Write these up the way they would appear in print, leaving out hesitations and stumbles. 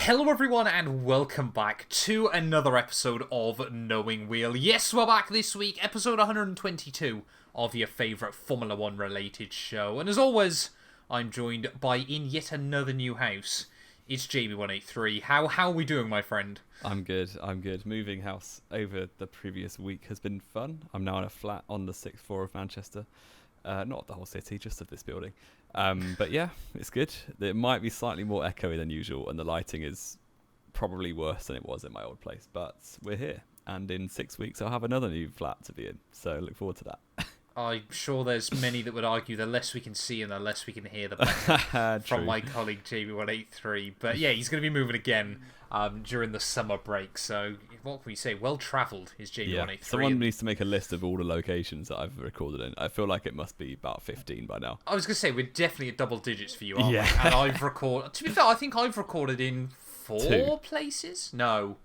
Hello everyone and welcome back to another episode of Knowing Wheel. Yes, we're back this week, episode 122 of your favourite Formula 1 related show. And as always, I'm joined by, in yet another new house, it's Jamie183. How are we doing, my friend? I'm good. Moving house over the previous week has been fun. I'm now in a flat on the 6th floor of Manchester. Not of the whole city, just of this building. But yeah, it's good. It might be slightly more echoey than usual, and the lighting is probably worse than it was in my old place. But we're here, and in 6 weeks I'll have another new flat to be in. So look forward to that. I'm sure there's many that would argue the less we can see and the less we can hear, the better from my colleague Jamie183. But yeah, he's going to be moving again during the summer break. So what can we say? Well travelled is Jamie183. Yeah. Someone needs to make a list of all the locations that I've recorded in. I feel like it must be about 15 by now. I was going to say, we're definitely at double digits for you, aren't we? And to be fair, I think I've recorded in 4 places. No,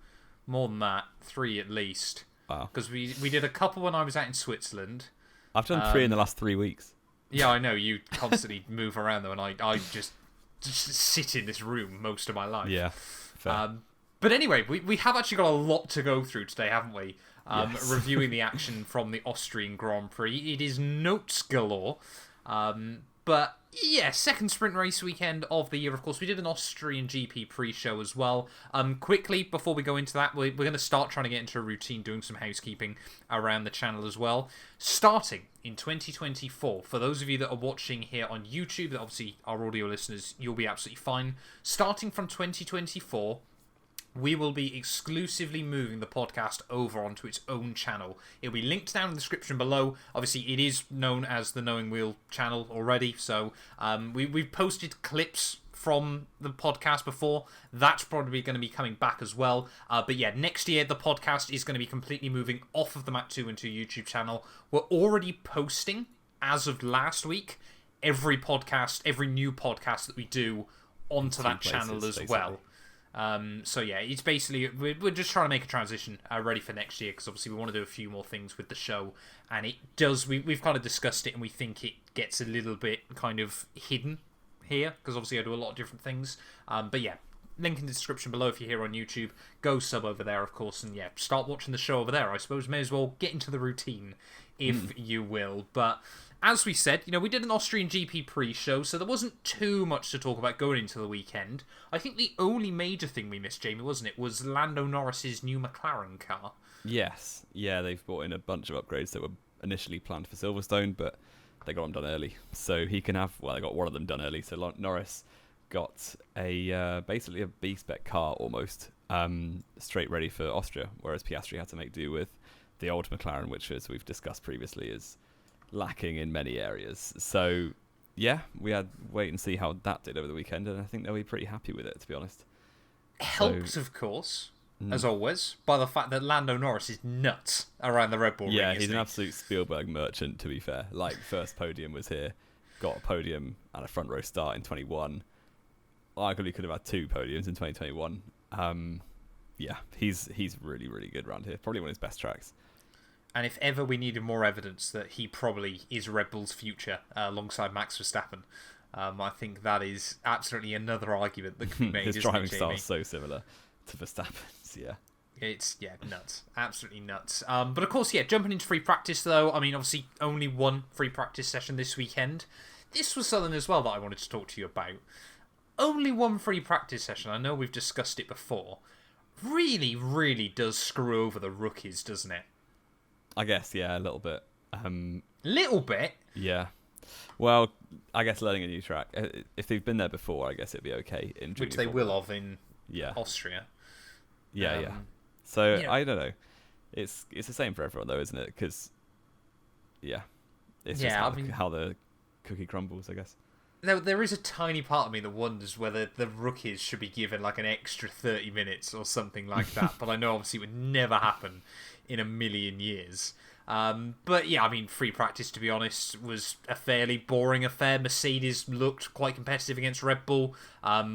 more than that. 3 at least. Wow. Because we did a couple when I was out in Switzerland. I've done 3 in the last 3 weeks. Yeah, I know. You constantly move around, though, and I just sit in this room most of my life. Yeah, fair. But anyway, we have actually got a lot to go through today, haven't we? Yes. Reviewing the action from the Austrian Grand Prix. It is notes galore. But yeah, second sprint race weekend of the year, of course. We did an Austrian GP pre-show as well. Quickly, before we go into that, we're going to start trying to get into a routine, doing some housekeeping around the channel as well. Starting in 2024, for those of you that are watching here on YouTube, that obviously are audio listeners, you'll be absolutely fine. Starting from 2024... we will be exclusively moving the podcast over onto its own channel. It'll be linked down in the description below. Obviously, it is known as the Knowing Wheel channel already, so we've posted clips from the podcast before. That's probably going to be coming back as well. But yeah, next year, the podcast is going to be completely moving off of the Matt212 YouTube channel. We're already posting, as of last week, every new podcast that we do onto that channel as well. So yeah, it's basically, we're just trying to make a transition ready for next year, because obviously we want to do a few more things with the show, and it does, we've kind of discussed it, and we think it gets a little bit kind of hidden here, because obviously I do a lot of different things, but yeah, link in the description below if you're here on YouTube. Go sub over there, of course, and yeah, start watching the show over there. I suppose may as well get into the routine, if you will. But as we said, we did an Austrian GP pre-show, so there wasn't too much to talk about going into the weekend. I think the only major thing we missed, Jamie, wasn't it, was Lando Norris's new McLaren car. Yes. Yeah, they've brought in a bunch of upgrades that were initially planned for Silverstone, but they got them done early. So he can have, they got one of them done early. So Norris got basically a B-Spec car almost, straight ready for Austria, whereas Piastri had to make do with the old McLaren, which, as we've discussed previously, is lacking in many areas. So yeah, we had wait and see how that did over the weekend, and I think they'll be pretty happy with it, to be honest. Helped, of course, as always, by the fact that Lando Norris is nuts around the Red Bull ring. Yeah, he's an absolute Spielberg merchant, to be fair. Like, first podium was here, got a podium and a front row start in 21. Arguably could have had 2 podiums in 2021. Yeah, he's really, really good around here. Probably one of his best tracks. And if ever we needed more evidence that he probably is Red Bull's future alongside Max Verstappen, I think that is absolutely another argument that can be made. His driving style is so similar to Verstappen's, yeah. It's, nuts. Absolutely nuts. But of course, jumping into free practice, though, I mean, obviously, only one free practice session this weekend. This was something as well that I wanted to talk to you about. Only one free practice session, I know we've discussed it before, really, really does screw over the rookies, doesn't it? I guess, yeah, a little bit. Little bit? Yeah. Well, I guess learning a new track. If they've been there before, I guess it'd be okay. Which they will have in Austria. Yeah. So, I don't know. It's the same for everyone, though, isn't it? Because, it's just how the cookie crumbles, I guess. There is a tiny part of me that wonders whether the rookies should be given like an extra 30 minutes or something like that. But I know obviously it would never happen in a million years. But yeah, I mean, free practice, to be honest, was a fairly boring affair. Mercedes looked quite competitive against Red Bull.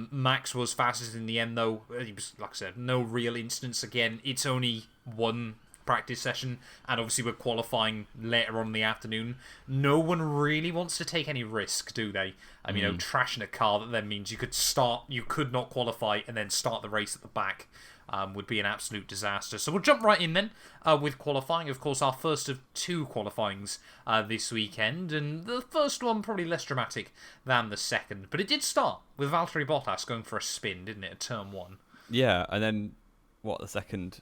Max was fastest in the end, though. He was, like I said, no real instance. Again, it's only one practice session, and obviously we're qualifying later on in the afternoon. No one really wants to take any risk, do they? Trashing a car that then means you could not qualify and then start the race at the back. Would be an absolute disaster. So we'll jump right in then with qualifying. Of course, our first of 2 qualifyings this weekend, and the first one probably less dramatic than the second. But it did start with Valtteri Bottas going for a spin, didn't it, at turn 1? Yeah, and then the second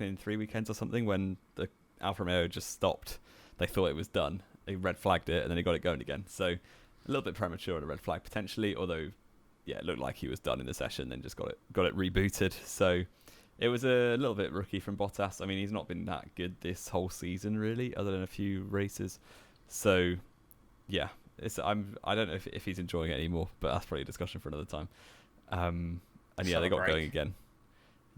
in 3 weekends or something, when the Alfa Romeo just stopped, they thought it was done. They red flagged it, and then they got it going again. So a little bit premature on a red flag potentially, although. Yeah, it looked like he was done in the session, then just got it rebooted. So it was a little bit rookie from Bottas. I mean, he's not been that good this whole season, really, other than a few races. So, yeah, I don't know if he's enjoying it anymore, but that's probably a discussion for another time. And yeah, they got going again.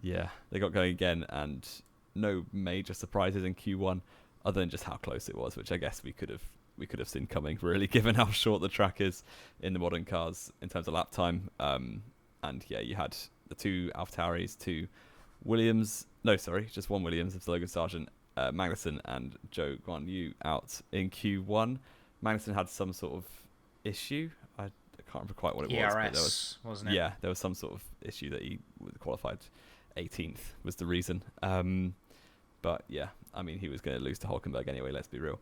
Yeah, they got going again, and no major surprises in Q1, other than just how close it was, which I guess we could have seen coming, really, given how short the track is in the modern cars in terms of lap time. And yeah, you had the 2 AlphaTauris, 2 Williams, just 1 Williams of Logan Sargent, Magnussen and Zhou Guanyu out in Q1. Magnussen had some sort of issue. I can't remember quite what it was. ERS, wasn't it? Yeah, there was some sort of issue that he qualified 18th was the reason. But yeah, I mean, he was going to lose to Hulkenberg anyway, let's be real.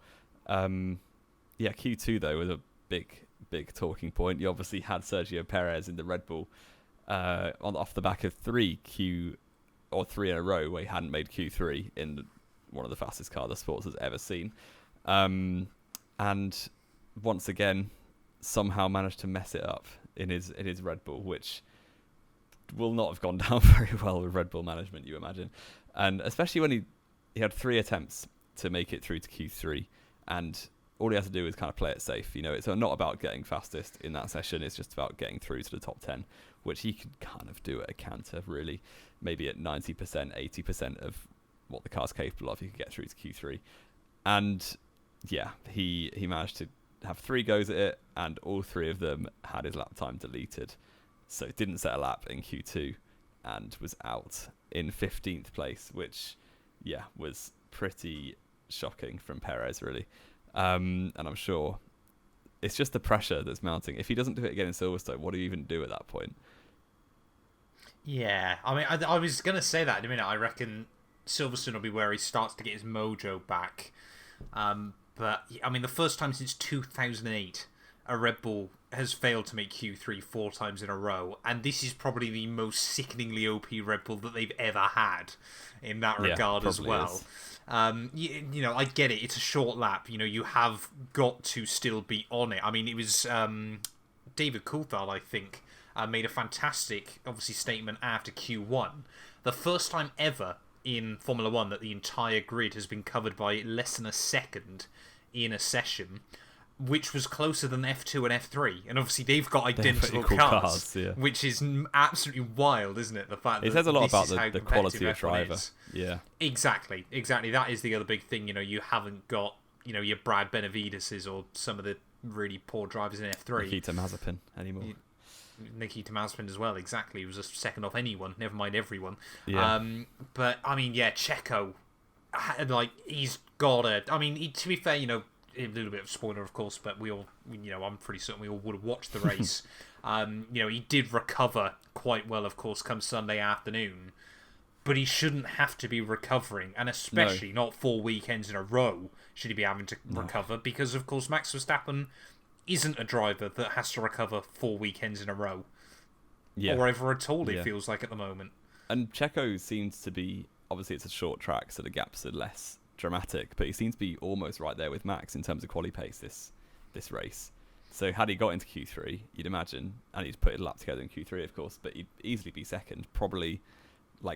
Yeah, Q2 though was a big talking point. You obviously had Sergio Perez in the Red Bull off the back of 3 in a row where he hadn't made Q3 in one of the fastest cars the sports has ever seen, and once again somehow managed to mess it up in his Red Bull, which will not have gone down very well with Red Bull management, you imagine, and especially when he had 3 attempts to make it through to Q3, and all he has to do is kind of play it safe. It's not about getting fastest in that session. It's just about getting through to the top 10, which he could kind of do at a canter, really. Maybe at 90%, 80% of what the car's capable of, he could get through to Q3. And yeah, he managed to have 3 goes at it, and all 3 of them had his lap time deleted. So didn't set a lap in Q2 and was out in 15th place, which, yeah, was pretty shocking from Perez, really. And I'm sure it's just the pressure that's mounting. If he doesn't do it again in Silverstone, what do you even do at that point? Yeah, I mean, I was going to say that in a minute. I reckon Silverstone will be where he starts to get his mojo back. But, I mean, the first time since 2008, a Red Bull has failed to make Q3 4 times in a row. And this is probably the most sickeningly OP Red Bull that they've ever had in that regard as well. I get it. It's a short lap. You have got to still be on it. I mean, it was David Coulthard, I think, made a fantastic, obviously, statement after Q1. The first time ever in Formula 1 that the entire grid has been covered by less than a second in a session, which was closer than F2 and F3. And obviously they've got identical cars, yeah. Which is absolutely wild, isn't it? The fact it says a lot about the quality of driver. Yeah, exactly. That is the other big thing. You haven't got your Brad Benavides or some of the really poor drivers in F3. Nikita Mazepin anymore. Nikita Mazepin as well. Exactly, he was a second off anyone. Never mind everyone. Yeah. But I mean, yeah, Checo, he's got a. I mean, to be fair, a little bit of spoiler, of course, but we all, I'm pretty certain we all would have watched the race. He did recover quite well, of course, come Sunday afternoon, but he shouldn't have to be recovering, and especially not 4 weekends in a row should he be having to recover, because, of course, Max Verstappen isn't a driver that has to recover 4 weekends in a row. Yeah. Or ever at all, it feels like at the moment. And Checo seems to be, obviously it's a short track, so the gaps are less dramatic, but he seems to be almost right there with Max in terms of quali pace this race. So had he got into Q3, you'd imagine, and he'd put his lap together in Q3, of course, but he'd easily be second, probably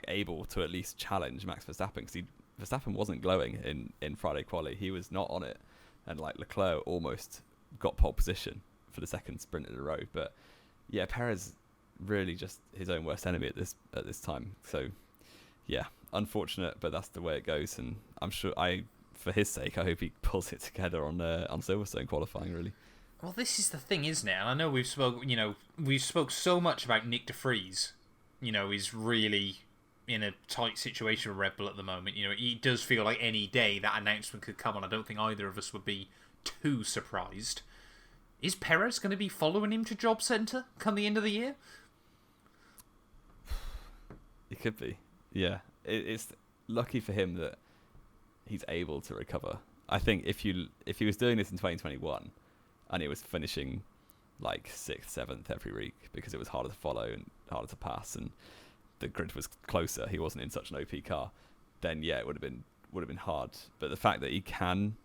able to at least challenge Max Verstappen, because Verstappen wasn't glowing in Friday quali. He was not on it, and Leclerc almost got pole position for the second sprint in a row. But yeah, Perez really just his own worst enemy at this time. So yeah, unfortunate, but that's the way it goes, and I'm sure for his sake, I hope he pulls it together on Silverstone qualifying, really. Well, this is the thing, isn't it? And I know we've spoke so much about Nick de Vries. Is really in a tight situation with Red Bull at the moment. It does feel like any day that announcement could come, and I don't think either of us would be too surprised. Is Perez going to be following him to Job Centre come the end of the year? It could be. Yeah. It's lucky for him that he's able to recover. I think if he was doing this in 2021 and he was finishing like 6th, 7th every week because it was harder to follow and harder to pass and the grid was closer, he wasn't in such an OP car, then yeah, it would have been hard. But the fact that he can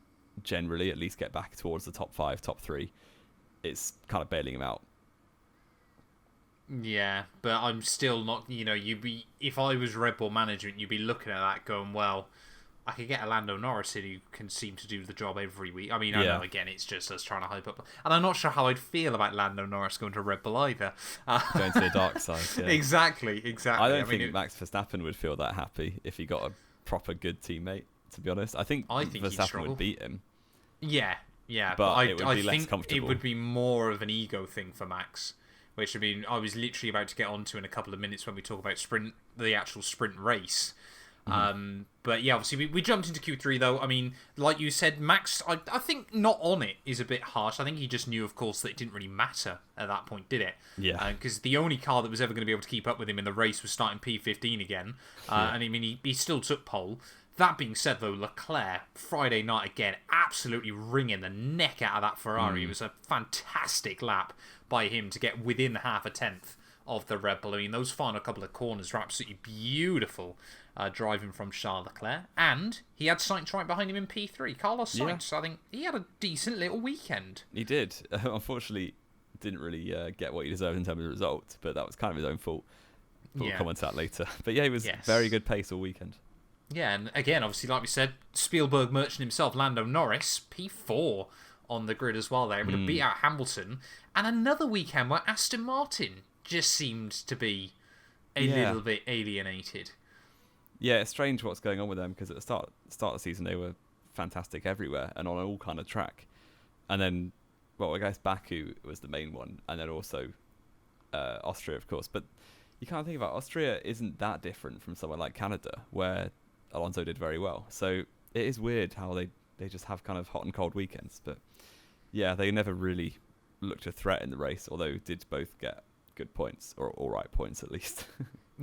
generally at least get back towards the top 5, top 3, it's kind of bailing him out. Yeah, but I'm still not, if I was Red Bull management, you'd be looking at that going, well, I could get a Lando Norris in who can seem to do the job every week. I mean, I know, again, it's just us trying to hype up. And I'm not sure how I'd feel about Lando Norris going to Red Bull either. Going to the dark side, yeah. Exactly. I don't think Max Verstappen would feel that happy if he got a proper good teammate, to be honest. I think Verstappen would beat him. Yeah, but it would be less comfortable. It would be more of an ego thing for Max. Which, I mean, I was literally about to get onto in a couple of minutes when we talk about the actual sprint race. But yeah, obviously we jumped into Q3 though. I mean, like you said, Max, I think not on it is a bit harsh. I think he just knew, of course, that it didn't really matter at that point, did it? Yeah. Because the only car that was ever going to be able to keep up with him in the race was starting P15 again. And I mean, he still took pole. That being said, though, Leclerc, Friday night again, absolutely wringing the neck out of that Ferrari. It was a fantastic lap by him to get within half a tenth of the Red Bull. I mean, those final couple of corners were absolutely beautiful, driving from Charles Leclerc. And he had Sainz right behind him in P3. Carlos Sainz, I think he had a decent little weekend. He did. Unfortunately, didn't really get what he deserved in terms of result, but that was kind of his own fault. We'll comment on that later. But yeah, he was very good pace all weekend. Yeah, and again, obviously, like we said, Spielberg merchant himself, Lando Norris, P4 on the grid as well. They're able to beat out Hamilton. And another weekend where Aston Martin just seemed to be a little bit alienated. Yeah, it's strange what's going on with them, because at the start of the season, they were fantastic everywhere and on all kind of track. And then, well, I guess Baku was the main one, and then also Austria, of course. But you can't think about Austria isn't that different from somewhere like Canada, where Alonso did very well. So it is weird how they just have kind of hot and cold weekends. But yeah, they never really looked a threat in the race, although did both get good points, or all right points at least.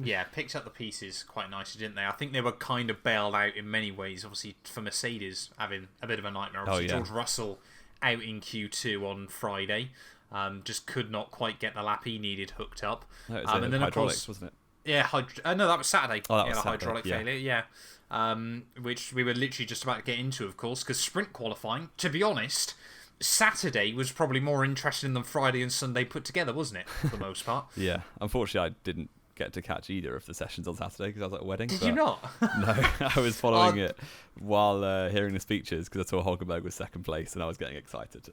Yeah, picked up the pieces quite nicely, didn't they? I think they were kind of bailed out in many ways, obviously, for Mercedes having a bit of a nightmare. Obviously, George Russell out in Q2 on Friday. Just could not quite get the lap he needed hooked up. No, it was and then, hydraulics, of course, wasn't it? Yeah, no, that was Saturday. Oh, that was the Saturday, hydraulic failure, which we were literally just about to get into, of course, because sprint qualifying, to be honest, Saturday was probably more interesting than Friday and Sunday put together, wasn't it, for the most part? Yeah, unfortunately, I didn't get to catch either of the sessions on Saturday because I was at a wedding. Did you not? No, I was following it while hearing the speeches because I saw Hulkenberg was second place and I was getting excited.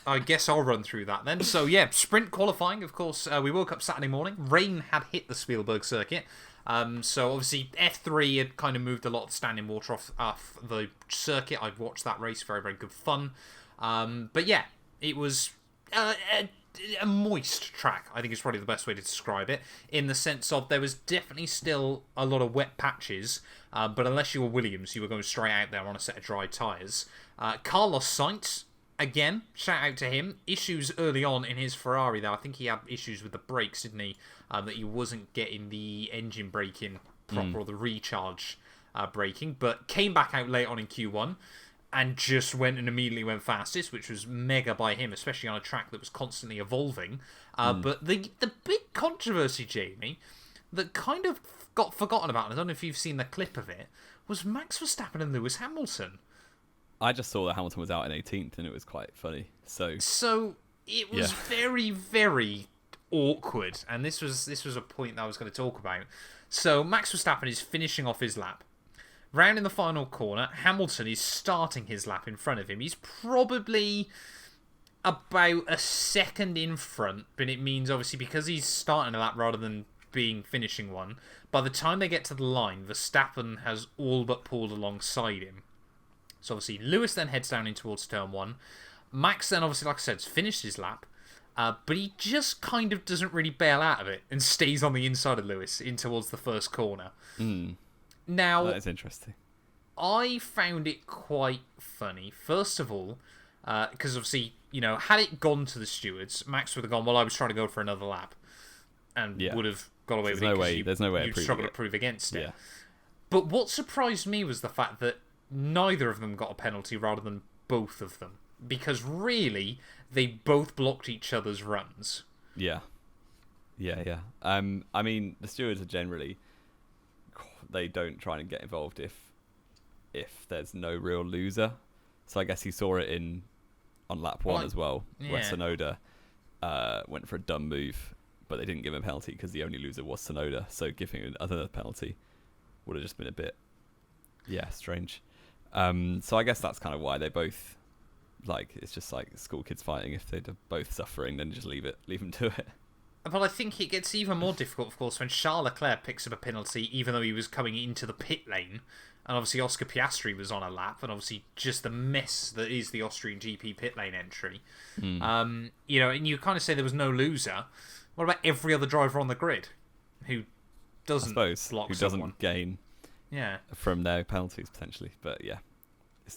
I guess I'll run through that then. So yeah, sprint qualifying, of course, we woke up Saturday morning. Rain had hit the Spielberg circuit. So obviously F3 had kind of moved a lot of standing water off the circuit. I've watched that race, very, very good fun. But yeah, it was a moist track, I think is probably the best way to describe it, in the sense of there was definitely still a lot of wet patches, but unless you were Williams, you were going straight out there on a set of dry tyres. Carlos Sainz, again, shout out to him. Issues early on in his Ferrari, though. I think he had issues with the brakes, didn't he? That he wasn't getting the engine braking proper, or the recharge braking, but came back out late on in Q1 and just went and immediately went fastest, which was mega by him, especially on a track that was constantly evolving. But the big controversy, Jamie, that kind of got forgotten about, and I don't know if you've seen the clip of it, was Max Verstappen and Lewis Hamilton. I just saw that Hamilton was out in 18th, and it was quite funny. So it was very, very awkward, and this was a point that I was going to talk about. So Max Verstappen is finishing off his lap. Round in the final corner, Hamilton is starting his lap in front of him. He's probably about a second in front, but it means obviously because he's starting a lap rather than finishing one, by the time they get to the line, Verstappen has all but pulled alongside him. So obviously Lewis then heads down in towards turn one. Max then obviously, like I said, has finished his lap. but he just kind of doesn't really bail out of it and stays on the inside of Lewis in towards the first corner. Now, that is interesting. I found it quite funny. First of all, because obviously, had it gone to the stewards, Max would have gone, well, I was trying to go for another lap, and would have got away with it. There's no way you'd struggle to prove against it. Yeah. But what surprised me was the fact that neither of them got a penalty rather than both of them. Because really, they both blocked each other's runs. Yeah. I mean, the stewards are generally, they don't try and get involved if there's no real loser. So I guess he saw it on lap 1 as well, where Tsunoda went for a dumb move, but they didn't give him a penalty because the only loser was Tsunoda. So giving him another penalty would have just been a bit, strange. So I guess that's kind of why they both, it's just like school kids fighting. If they're both suffering, then just leave them to it. But I think it gets even more difficult, of course, when Charles Leclerc picks up a penalty, even though he was coming into the pit lane. And obviously Oscar Piastri was on a lap, and obviously just the mess that is the Austrian GP pit lane entry. And you kind of say there was no loser. What about every other driver on the grid who doesn't block someone? Doesn't gain from their penalties, potentially. But yeah,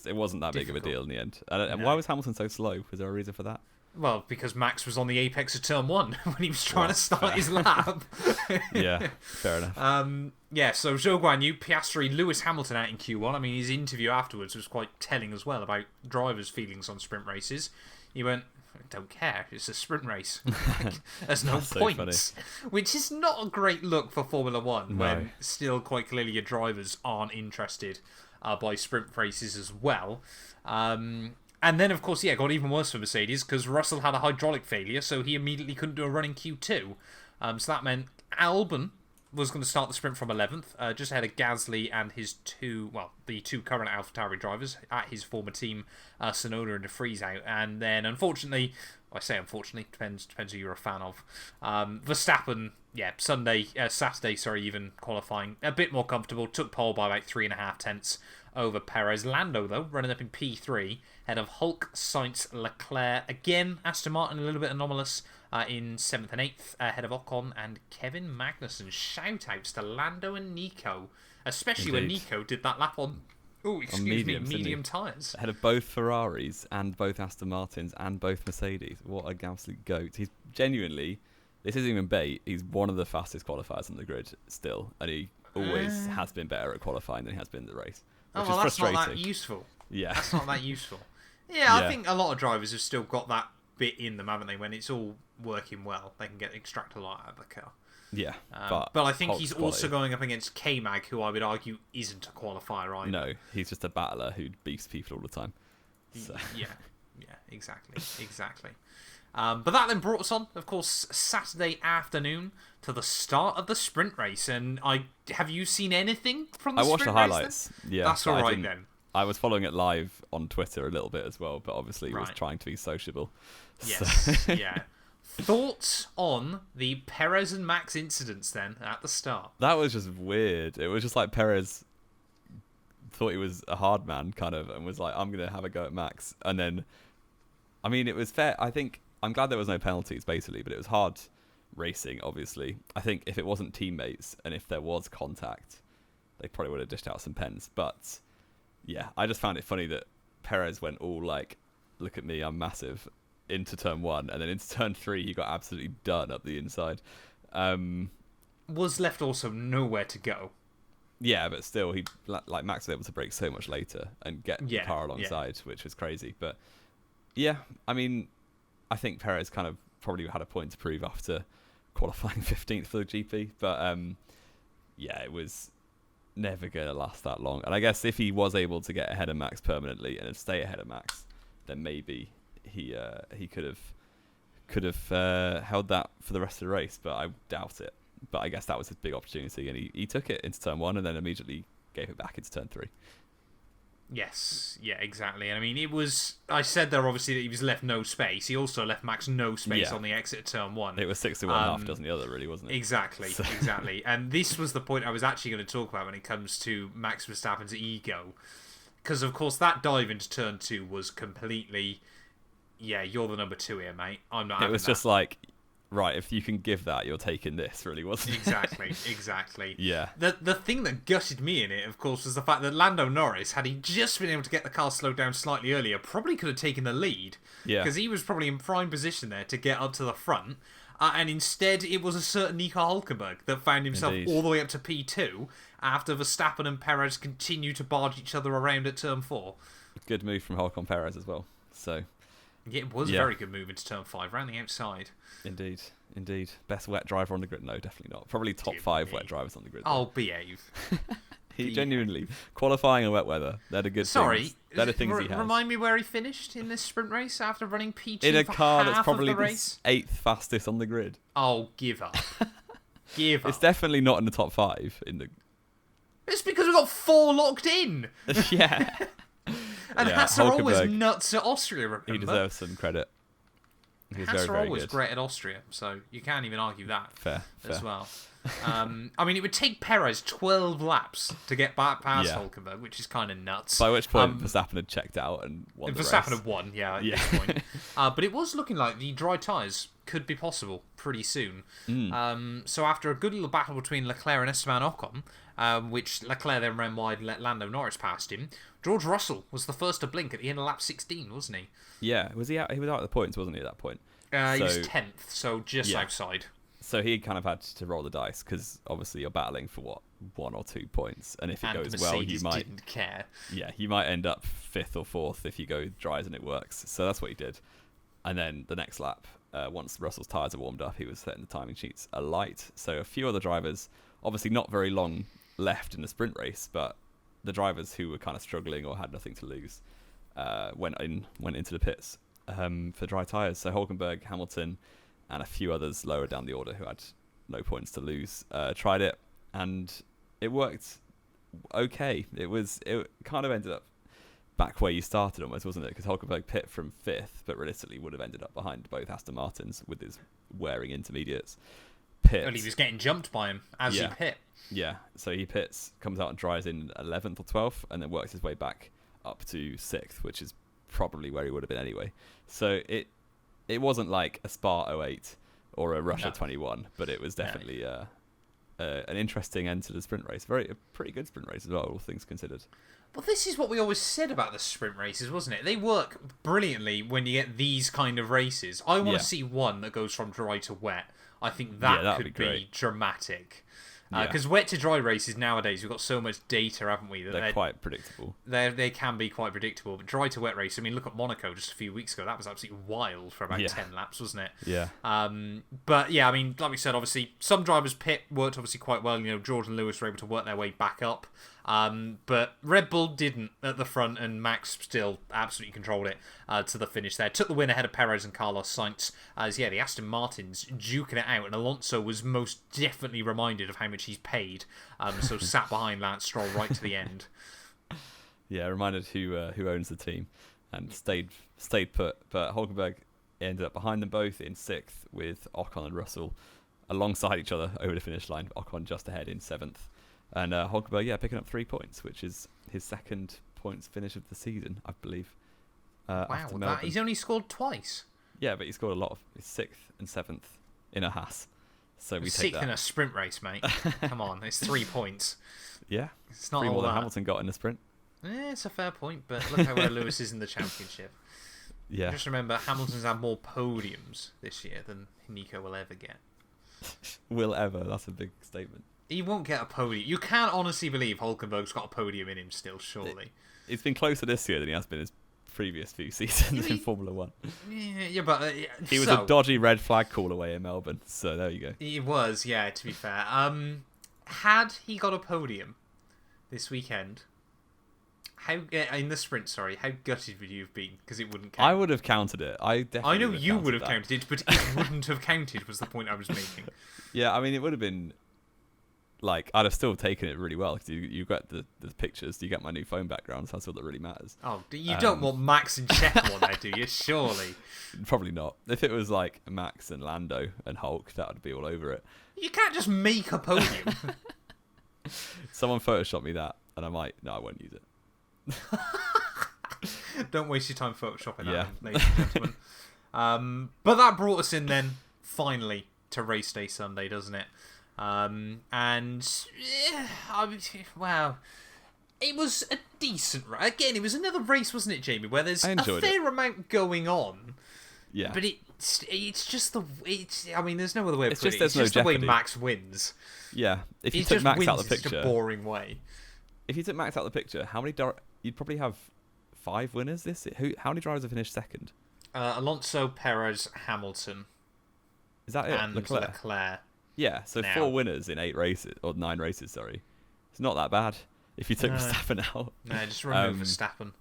it wasn't that big of a deal in the end. And why was Hamilton so slow? Was there a reason for that? Well, because Max was on the apex of turn 1 when he was trying to start his lap. Yeah, fair enough. So Zhou Guanyu, Piastri, Lewis Hamilton out in Q1. I mean, his interview afterwards was quite telling as well about drivers' feelings on sprint races. He went, I don't care, it's a sprint race. There's no points. So which is not a great look for Formula 1 when still quite clearly your drivers aren't interested by sprint races as well. And then, of course, it got even worse for Mercedes because Russell had a hydraulic failure, so he immediately couldn't do a run in Q2. So that meant Albon was going to start the sprint from 11th, just ahead of Gasly and the two current AlphaTauri drivers at his former team, Tsunoda and De Vries out. And then, unfortunately, I say unfortunately, depends who you're a fan of. Verstappen, Saturday, even qualifying a bit more comfortable, took pole by about 3.5 tenths over Perez. Lando, though, running up in P3, ahead of Hulk, Sainz, Leclerc. Again, Aston Martin a little bit anomalous in 7th and 8th, ahead of Ocon and Kevin Magnussen. Shout-outs to Lando and Nico, especially when Nico did that lap on medium tyres. Ahead of both Ferraris and both Aston Martins and both Mercedes. What a absolute goat. He's genuinely, this isn't even bait, he's one of the fastest qualifiers on the grid still, and he always has been better at qualifying than he has been in the race. Which is frustrating. That's not that useful. Yeah. That's not that useful. Yeah, I think a lot of drivers have still got that bit in them, haven't they? When it's all working well, they can extract a lot out of the car. Yeah. But I think he's also going up against K-Mag, who I would argue isn't a qualifier either. No, he's just a battler who beats people all the time. So. Yeah, exactly. But that then brought us on, of course, Saturday afternoon to the start of the sprint race. And have you seen anything from the sprint race? I watched the highlights. Then? Yeah, that's all right then. I was following it live on Twitter a little bit as well, but obviously was trying to be sociable. Yes, yeah. Thoughts on the Perez and Max incidents then at the start? That was just weird. It was just like Perez thought he was a hard man, kind of, and was like, I'm going to have a go at Max. And then, I mean, it was fair. I think, I'm glad there was no penalties, basically, but it was hard racing, obviously. I think if it wasn't teammates and if there was contact, they probably would have dished out some pens. But, yeah, I just found it funny that Perez went all like, look at me, I'm massive, into turn 1, and then into turn 3 he got absolutely done up the inside. Was left also nowhere to go. Yeah, but still, Max was able to brake so much later and get the car alongside, which was crazy. But yeah, I mean, I think Perez kind of probably had a point to prove after qualifying 15th for the GP. But yeah, it was never going to last that long. And I guess if he was able to get ahead of Max permanently and stay ahead of Max, then maybe he could have held that for the rest of the race. But I doubt it. But I guess that was his big opportunity, and he took it into turn 1 and then immediately gave it back into turn 3. Yes, yeah, exactly. And I mean, I said there obviously that he was left no space. He also left Max no space on the exit of turn 1. It was 6 to 1 half dozen the other, really, wasn't it? Exactly, exactly. And this was the point I was actually going to talk about when it comes to Max Verstappen's ego. Because, of course, that dive into turn 2 was completely... Yeah, you're the number 2 here, mate. I'm not. It was just like, right, if you can give that, you're taking this, really, wasn't it? Exactly. Yeah. The thing that gutted me in it, of course, was the fact that Lando Norris, had he just been able to get the car slowed down slightly earlier, probably could have taken the lead. Yeah. Because he was probably in prime position there to get up to the front. And instead, it was a certain Nico Hülkenberg that found himself all the way up to P2 after Verstappen and Perez continued to barge each other around at turn 4. Good move from Hulk on Perez as well. So, yeah, it was a very good move into turn 5, round the outside. Indeed. Best wet driver on the grid? No, definitely not. Probably top 5 wet drivers on the grid. Oh, behave. He genuinely, qualifying in wet weather, they're the good things. They're the things he has. Remind me where he finished in this sprint race after running P2 in a for car half that's probably of the race? the 8th fastest on the grid. Oh, give up. It's definitely not in the top 5 in the... It's because we've got 4 locked in. Yeah. And Haas are always nuts at Austria, remember? He deserves some credit. He's Haas are very always good. Great at Austria, so you can't even argue that. Fair. As well. I mean, it would take Perez 12 laps to get back past Hülkenberg, which is kind of nuts. By which point Verstappen had checked out and won the race. Verstappen had won, at this point. But it was looking like the dry tyres could be possible pretty soon. So after a good little battle between Leclerc and Esteban Ocon, which Leclerc then ran wide and let Lando Norris past him, George Russell was the first to blink at the end of lap 16, wasn't he? Yeah, was he out? He was out at the points, wasn't he, at that point? He was 10th, so just outside. So he kind of had to roll the dice because obviously you're battling for 1 or 2 points, and if it goes well, you might didn't care. Yeah, he might end up 5th or 4th if you go dries and it works. So that's what he did. And then the next lap, once Russell's tyres are warmed up, he was setting the timing sheets alight. So a few other drivers, obviously not very long left in the sprint race, but the drivers who were kind of struggling or had nothing to lose went into the pits for dry tyres. So Hülkenberg, Hamilton, and a few others lower down the order who had no points to lose tried it, and it worked okay. It kind of ended up back where you started almost, wasn't it? Because Hülkenberg pit from 5th, but realistically would have ended up behind both Aston Martins with his wearing intermediates. Well, he was getting jumped by him as he pit. Yeah, so he pits, comes out and dries in 11th or 12th, and then works his way back up to 6th, which is probably where he would have been anyway. So it wasn't like a Spa 08 or a Russia 21, but it was definitely an interesting end to the sprint race. A pretty good sprint race as well, all things considered. Well, this is what we always said about the sprint races, wasn't it? They work brilliantly when you get these kind of races. I want to see one that goes from dry to wet. I think that could be dramatic. Because wet to dry races nowadays, we've got so much data, haven't we? That they're quite predictable. They can be quite predictable. But dry to wet race, I mean, look at Monaco just a few weeks ago. That was absolutely wild for about 10 laps, wasn't it? Yeah. But yeah, I mean, like we said, obviously, some drivers' pit worked obviously quite well. You know, George and Lewis were able to work their way back up. But Red Bull didn't at the front, and Max still absolutely controlled it to the finish there. Took the win ahead of Perez and Carlos Sainz as, the Aston Martins duking it out, and Alonso was most definitely reminded of how much he's paid, so sat behind Lance Stroll right to the end. Yeah, reminded who owns the team, and stayed put. But Hülkenberg ended up behind them both in 6th with Ocon and Russell alongside each other over the finish line. Ocon just ahead in 7th. And Hülkenberg, picking up 3 points, which is his 2nd points finish of the season, I believe. Wow, he's only scored twice. Yeah, but he scored a lot. He's 6th and 7th in a Haas. So we take that. 6th in a sprint race, mate. Come on, it's 3 points. Yeah, it's not 3 all more than that. Hamilton got in the sprint. Yeah, it's a fair point, but look how well Lewis is in the championship. Yeah. Just remember, Hamilton's had more podiums this year than Nico will ever get. Will ever? That's a big statement. He won't get a podium. You can't honestly believe Hülkenberg's got a podium in him still, surely. It's been closer this year than he has been his previous few seasons in Formula 1. Yeah, but... he was a dodgy red flag call away in Melbourne, so there you go. He was, yeah, to be fair. Had he got a podium this weekend... in the sprint, how gutted would you have been? Because it wouldn't count. I would have counted it. I know you would have counted it, but it wouldn't have counted, was the point I was making. Yeah, I mean, it would have been... Like, I'd have still taken it really well, because you got the pictures, you get my new phone background, so that's all that really matters. Oh, you don't want Max and Checo on there, do you? Surely. Probably not. If it was like Max and Lando and Hulk, that would be all over it. You can't just make a podium. Someone photoshopped me that, and I won't use it. Don't waste your time photoshopping that, ladies and gentlemen. But that brought us in then, finally, to race day Sunday, doesn't it? Wow. It was a decent race. Again, it was another race, wasn't it, Jamie, where there's a fair amount going on. Yeah. But it's just the... I mean, there's no other way of putting it. It's no just jeopardy. The way Max wins. Yeah. If you He took just Max wins out of the in such picture... a boring way. If you took Max out of the picture, how many... You'd probably have 5 winners this... How many drivers have finished second? Alonso, Perez, Hamilton. Is that it? And Leclerc. Yeah, so 4 winners in 8 races, or 9 races, sorry. It's not that bad if you took Verstappen out. No, just remove Verstappen.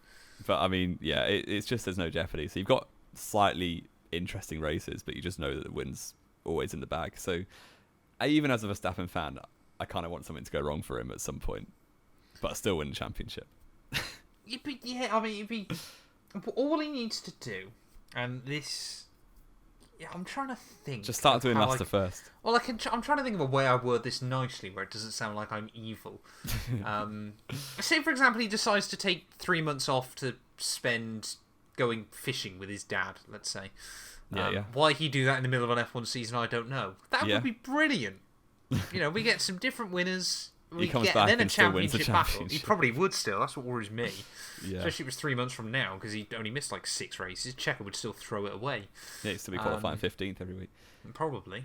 But, I mean, yeah, it's just there's no jeopardy. So you've got slightly interesting races, but you just know that the win's always in the bag. So even as a Verstappen fan, I kind of want something to go wrong for him at some point, but still win the championship. It'd be all he needs to do, and this... Yeah, I'm trying to think. Just start doing Leicester first. Well, I'm trying to think of a way I word this nicely where it doesn't sound like I'm evil. Say, for example, he decides to take 3 months off to spend going fishing with his dad, let's say. Why he do that in the middle of an F1 season, I don't know. That would be brilliant. We get some different winners. He comes back and still wins the battle. championship. He probably would still. That's what worries me. Yeah. Especially if it was 3 months from now, because he only missed like 6 races. Checo would still throw it away. Yeah, he'd still be qualifying 15th every week. Probably.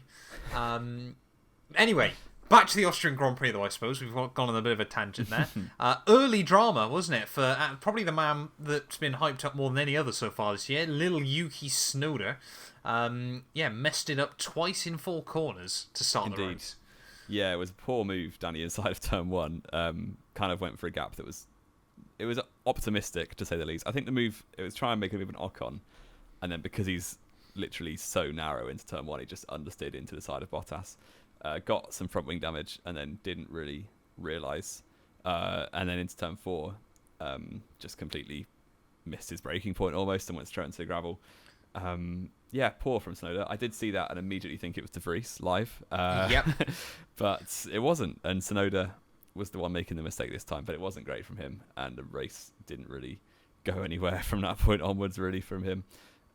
Anyway, back to the Austrian Grand Prix, though, I suppose. We've gone on a bit of a tangent there. Early drama, wasn't it? For probably the man that's been hyped up more than any other so far this year, little Yuki Tsunoda. Messed it up twice in 4 corners to start the race. Yeah, it was a poor move down the inside of turn 1. Kind of went for a gap that was... It was optimistic, to say the least. I think the move... It was trying to make a move an Ocon, and then because he's literally so narrow into turn 1, he just understeered into the side of Bottas. Got some front wing damage, and then didn't really realise. And then into turn 4, just completely missed his braking point almost and went straight into the gravel. Poor from Tsunoda. I did see that and immediately think it was De Vries live. Yep. But it wasn't. And Tsunoda was the one making the mistake this time, but it wasn't great from him. And the race didn't really go anywhere from that point onwards, really, from him.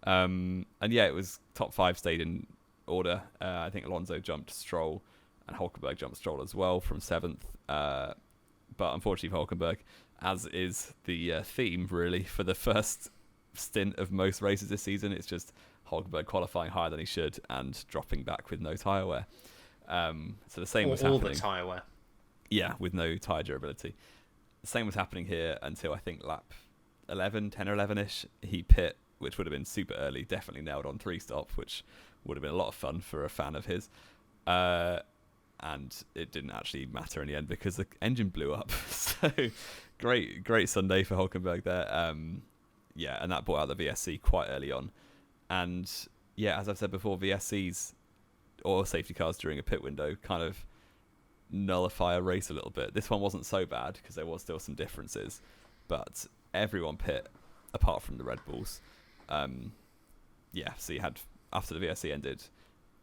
It was top 5 stayed in order. I think Alonso jumped Stroll and Hulkenberg jumped Stroll as well from 7th. But unfortunately for Hulkenberg, as is the theme, really, for the first stint of most races this season, it's just Hulkenberg qualifying higher than he should and dropping back with no tyre wear. So the same was happening. All the tyre wear. Yeah, with no tyre durability. The same was happening here until I think lap 10 or 11-ish. He pit, which would have been super early, definitely nailed on 3-stop, which would have been a lot of fun for a fan of his. And it didn't actually matter in the end because the engine blew up. So great Sunday for Hulkenberg there. And that brought out the VSC quite early on. And as I've said before, VSCs or safety cars during a pit window kind of nullify a race a little bit. This one wasn't so bad because there was still some differences, but everyone pit apart from the Red Bulls. So you had, after the VSC ended,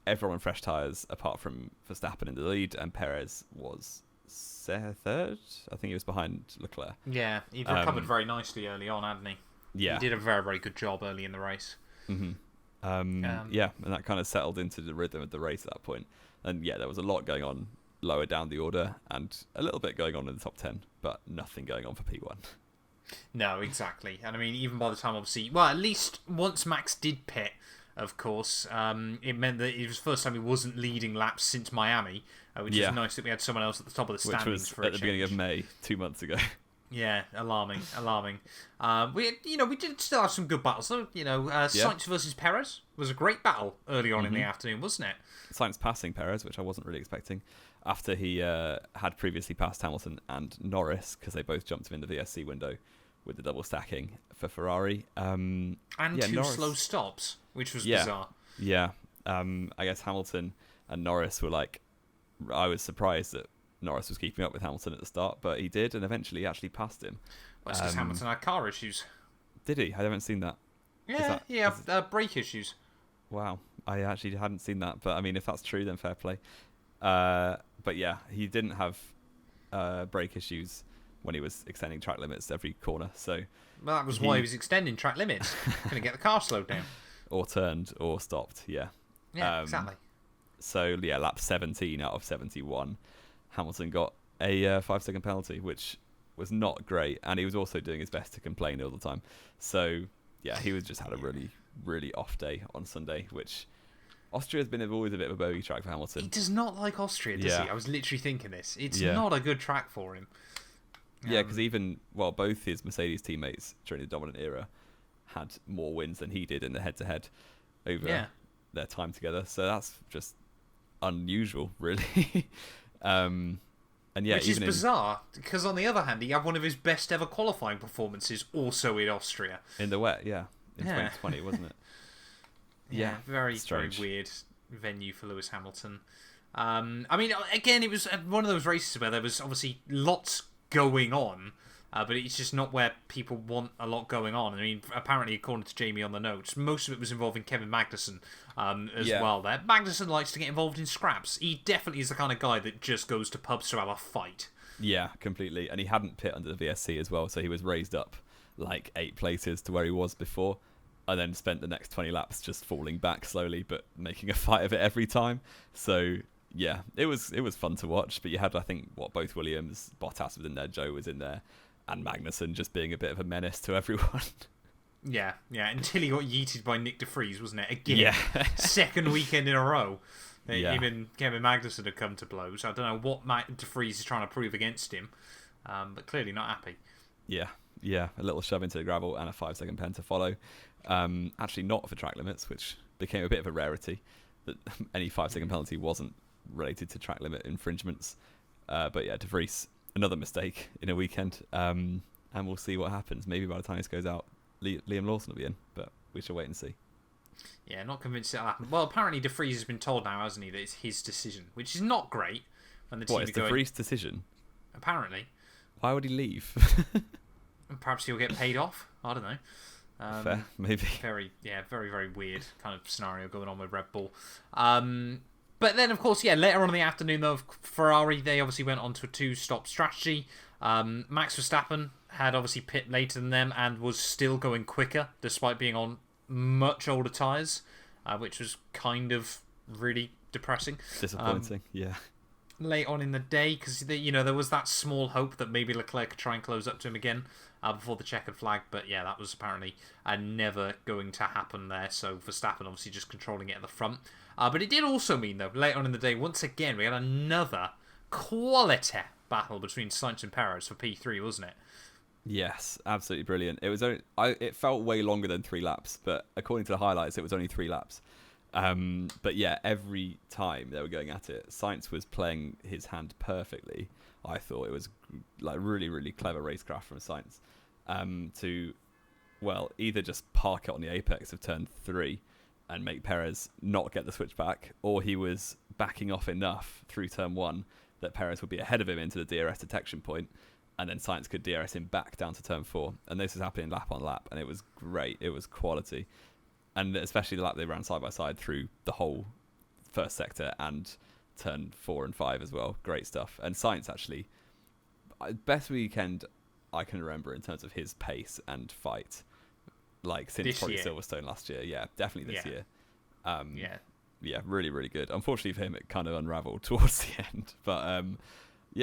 everyone on fresh tyres apart from Verstappen in the lead, and Perez was third. I think he was behind Leclerc. Yeah, he'd recovered very nicely early on, hadn't he? Yeah. He did a very, very good job early in the race. Mm-hmm. And that kind of settled into the rhythm of the race at that point. And there was a lot going on lower down the order and a little bit going on in the top 10, but nothing going on for P1. No, exactly. And I mean, even by the time, obviously, well, at least once Max did pit, of course, it meant that it was the first time he wasn't leading laps since Miami, which is nice that we had someone else at the top of the standings. Which was for at the beginning of May, 2 months ago. Yeah, alarming. We did still have some good battles though. Sainz versus Perez was a great battle early on in the afternoon, wasn't it? Sainz passing Perez, which I wasn't really expecting, after he had previously passed Hamilton and Norris because they both jumped him in the VSC window with the double stacking for Ferrari. And 2 Norris... slow stops, which was bizarre. Yeah, I guess Hamilton and Norris were like, I was surprised that Norris was keeping up with Hamilton at the start, but he did, and eventually he actually passed him. Well, it's because Hamilton had car issues. Did he? I haven't seen that. Yeah, brake issues. Wow, I actually hadn't seen that, but I mean, if that's true, then fair play. But he didn't have brake issues when he was extending track limits every corner. So well, that was why he was extending track limits. Going to get the car slowed down. Or turned or stopped, yeah. Yeah, exactly. So, yeah, lap 17 out of 71, Hamilton got a 5-second penalty, which was not great. And he was also doing his best to complain all the time. So, yeah, he was just had a really, really off day on Sunday, which Austria has been always a bit of a bogey track for Hamilton. He does not like Austria, does he? I was literally thinking this. It's not a good track for him. Yeah, because even, both his Mercedes teammates during the dominant era had more wins than he did in the head-to-head over their time together. So that's just unusual, really. And yeah, which is bizarre, because on the other hand, he had one of his best ever qualifying performances also in Austria. In the wet, in 2020, wasn't it? Very, strange. very weird venue for Lewis Hamilton. I mean, again, it was one of those races where there was obviously lots going on, but it's just not where people want a lot going on. I mean, apparently, according to Jamie on the notes, most of it was involving Kevin Magnussen as well there. Magnussen likes to get involved in scraps. He definitely is the kind of guy that just goes to pubs to have a fight. Yeah, completely. And he hadn't pit under the VSC as well, so he was raised up like 8 places to where he was before, and then spent the next 20 laps just falling back slowly, but making a fight of it every time. So yeah, it was fun to watch. But you had, I think, both Williams, Bottas was in there, Joe was in there, and Magnussen just being a bit of a menace to everyone. Yeah, until he got yeeted by Nick de Vries, wasn't it? Again, second weekend in a row. Even Kevin Magnussen had come to blows. I don't know what de Vries is trying to prove against him, but clearly not happy. Yeah, a little shove into the gravel and a 5-second pen to follow. Actually not for track limits, which became a bit of a rarity, that any 5-second penalty wasn't related to track limit infringements. But yeah, de Vries, another mistake in a weekend, and we'll see what happens. Maybe by the time this goes out, Liam Lawson will be in, but we shall wait and see. Yeah, not convinced it'll happen. Well, apparently de Vries has been told now, hasn't he, that it's his decision, which is not great. When the team it's de Vries' decision? Apparently. Why would he leave? Perhaps he'll get paid off. I don't know. Fair, maybe. Very, very weird kind of scenario going on with Red Bull. But then, of course, later on in the afternoon, though, Ferrari, they obviously went on to a 2-stop strategy. Max Verstappen had obviously pit later than them and was still going quicker, despite being on much older tyres, which was kind of really depressing. Disappointing, Late on in the day, because there was that small hope that maybe Leclerc could try and close up to him again before the checkered flag, but that was apparently never going to happen there. So Verstappen obviously just controlling it at the front. But it did also mean, though, later on in the day, once again we had another quality battle between Sainz and Perez for P3, wasn't it? Yes, absolutely brilliant. It was it felt way longer than 3 laps, but according to the highlights, it was only 3 laps. But yeah, every time they were going at it, Sainz was playing his hand perfectly. I thought it was like really, really clever racecraft from Sainz to, either just park it on the apex of turn 3 and make Perez not get the switchback, or he was backing off enough through turn 1 that Perez would be ahead of him into the DRS detection point, and then Sainz could DRS him back down to turn 4. And this was happening lap on lap, and it was great. It was quality. And especially the lap they ran side by side through the whole first sector and turn 4 and 5 as well. Great stuff. And Sainz, actually, best weekend I can remember in terms of his pace and fight, like since this probably year. Silverstone last year. Yeah, definitely this year. Yeah, really, really good. Unfortunately for him, it kind of unravelled towards the end. But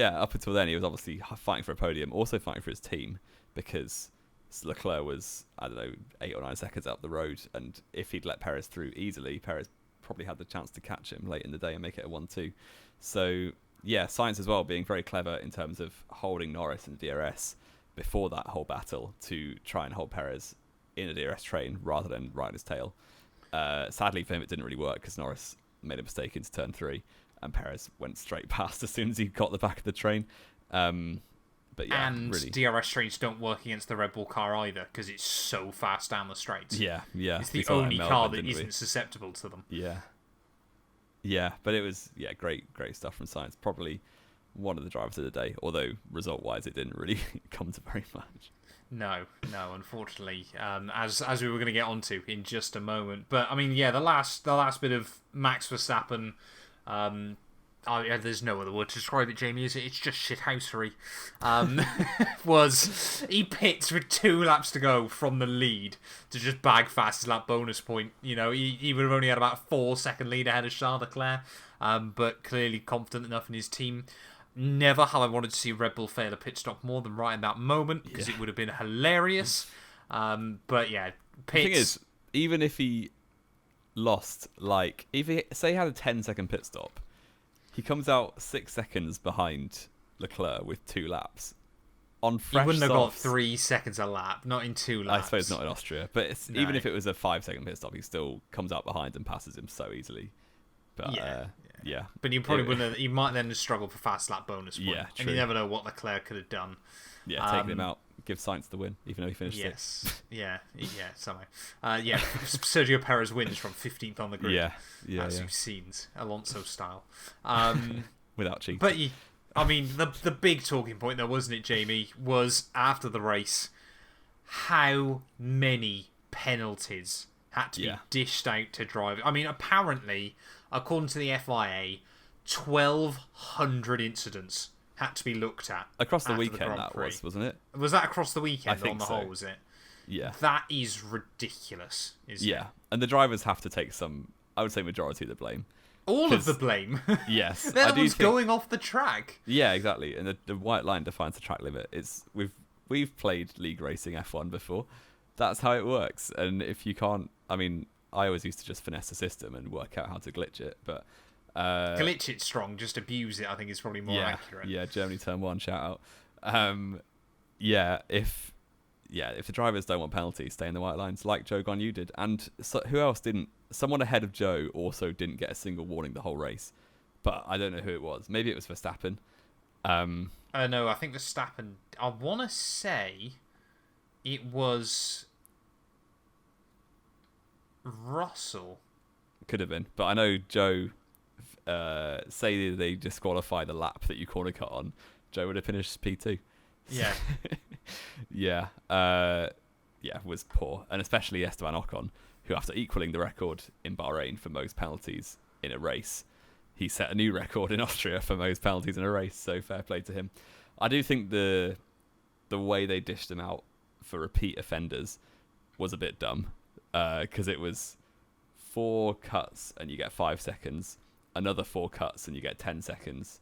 up until then, he was obviously fighting for a podium, also fighting for his team, because Leclerc was, 8 or 9 seconds up the road, and if he'd let Perez through easily, Perez probably had the chance to catch him late in the day and make it a 1-2. So Sainz as well being very clever in terms of holding Norris in the DRS before that whole battle to try and hold Perez in a DRS train rather than right his tail. Sadly for him, it didn't really work because Norris made a mistake into turn 3 and Perez went straight past as soon as he got the back of the train. But yeah, and really. DRS trains don't work against the Red Bull car either because it's so fast down the straights. Yeah. It's the only car that isn't susceptible to them. Yeah, but it was great stuff from Sainz. Probably one of the drivers of the day, although result-wise it didn't really come to very much. No, unfortunately, as we were going to get onto in just a moment. But I mean, the last bit of Max Verstappen there's no other word to describe it, Jamie, is it? It's just shithousery. He pits with 2 laps to go from the lead to just bag fastest lap bonus point. You know, he would have only had about a 4-second lead ahead of Charles Leclerc, but clearly confident enough in his team. Never have I wanted to see Red Bull fail a pit stop more than right in that moment, because it would have been hilarious. But yeah, pits. The thing is, even if he lost, like, if he, say he had a 10-second pit stop, he comes out 6 seconds behind Leclerc with 2 laps. On fresh he wouldn't have softs, got 3 seconds a lap, not in 2 laps. I suppose not in Austria, but No. even if it was a 5-second pit stop, he still comes out behind and passes him so easily. But yeah. But you probably wouldn't have, he might then have struggled for fast lap bonus point. Yeah, and true. you never know what Leclerc could have done. Yeah, taking him out, give Sainz the win, even though he finished sixth. Yeah, somehow. Sergio Perez wins from 15th on the grid. As you've seen, Alonso style. Without cheating. But, I mean, the big talking point though, wasn't it, Jamie, was after the race, how many penalties had to be dished out to drivers. I mean, apparently, according to the FIA, 1,200 incidents had to be looked at across the weekend. Wasn't it? Was that across the weekend? I think on the whole, was it? Yeah. That is ridiculous. Isn't it? And the drivers have to take some. I would say majority of the blame. All of the blame. Yes, they're the ones going off the track. Yeah, exactly. And the white line defines the track limit. We've played league racing F1 before. That's how it works. And if you can't, I mean, I always used to just finesse the system and work out how to glitch it, but. Glitch it strong, just abuse it, I think is probably more accurate. Yeah, Germany turn 1, shout out. If the drivers don't want penalties, stay in the white lines, like Joe Gonyu did. And who else didn't? Someone ahead of Joe also didn't get a single warning the whole race. But I don't know who it was. Maybe it was Verstappen. No, I think Verstappen. I want to say it was Russell. Could have been. But I know Joe... say they disqualify the lap that you corner cut on, Joe would have finished P2. Yeah. Was poor. And especially Esteban Ocon, who after equaling the record in Bahrain for most penalties in a race, he set a new record in Austria for most penalties in a race, so fair play to him. I do think the way they dished them out for repeat offenders was a bit dumb, because it was 4 cuts and you get 5 seconds, another 4 cuts and you get 10 seconds,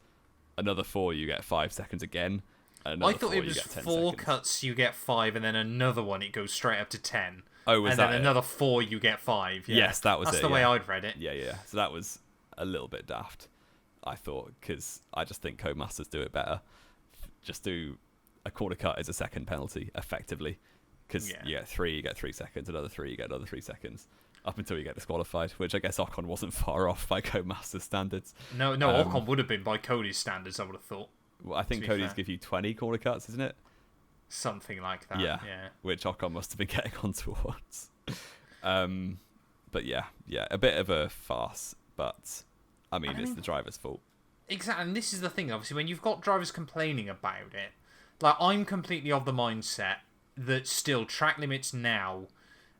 another 4 you get 5 seconds again. I thought it was 4 cuts you get 5, and then another one it goes straight up to 10. Oh, was and that then another 4 you get 5. Yeah. Yes, that was That's it. That's the way I'd read it. Yeah. So that was a little bit daft, I thought, because I just think co-masters do it better. Just do a corner cut as a second penalty, effectively, because you get 3, you get 3 seconds, another 3, you get another 3 seconds. Up until you get disqualified, which I guess Ocon wasn't far off by co-master's standards. No, Ocon would have been by Cody's standards, I would have thought. Well, I think Cody's give you 20 corner cuts, isn't it? Something like that, yeah. Which Ocon must have been getting on towards. But yeah, a bit of a farce, but I mean, it's the driver's fault. Exactly, and this is the thing, obviously, when you've got drivers complaining about it, like, I'm completely of the mindset that still track limits now,